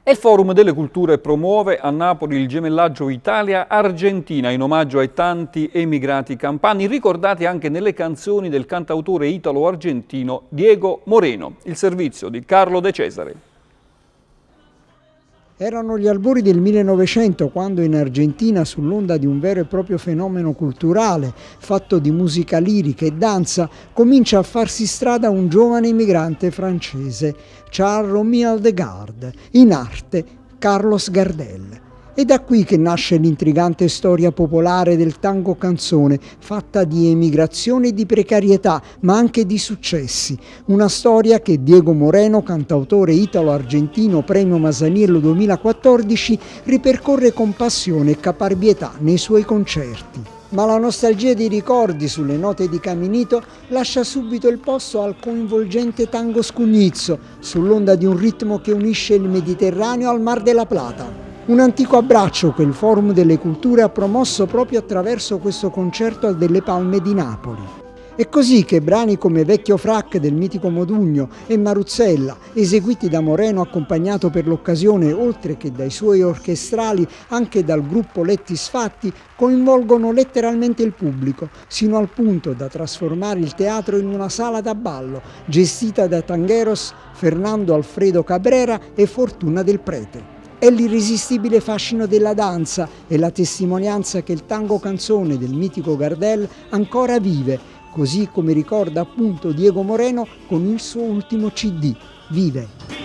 E il Forum delle Culture promuove a Napoli il gemellaggio Italia-Argentina in omaggio ai tanti emigrati campani, ricordati anche nelle canzoni del cantautore italo-argentino Diego Moreno. Il servizio di Carlo De Cesare. Erano gli albori del 1900 quando in Argentina, sull'onda di un vero e proprio fenomeno culturale fatto di musica lirica e danza, comincia a farsi strada un giovane immigrante francese, Charles Romuald Aldegarde, in arte Carlos Gardel. È da qui che nasce l'intrigante storia popolare del tango canzone, fatta di emigrazione e di precarietà, ma anche di successi. Una storia che Diego Moreno, cantautore italo-argentino premio Masaniello 2014, ripercorre con passione e caparbietà nei suoi concerti. Ma la nostalgia dei ricordi sulle note di Caminito lascia subito il posto al coinvolgente tango scugnizzo, sull'onda di un ritmo che unisce il Mediterraneo al Mar della Plata. Un antico abbraccio che il Forum delle Culture ha promosso proprio attraverso questo concerto al Delle Palme di Napoli. È così che brani come Vecchio Frac del mitico Modugno e Maruzzella, eseguiti da Moreno accompagnato per l'occasione, oltre che dai suoi orchestrali, anche dal gruppo Letti Sfatti, coinvolgono letteralmente il pubblico, sino al punto da trasformare il teatro in una sala da ballo, gestita da Tangueros, Fernando Alfredo Cabrera e Fortuna del Prete. È l'irresistibile fascino della danza e la testimonianza che il tango canzone del mitico Gardel ancora vive, così come ricorda appunto Diego Moreno con il suo ultimo CD, Vive.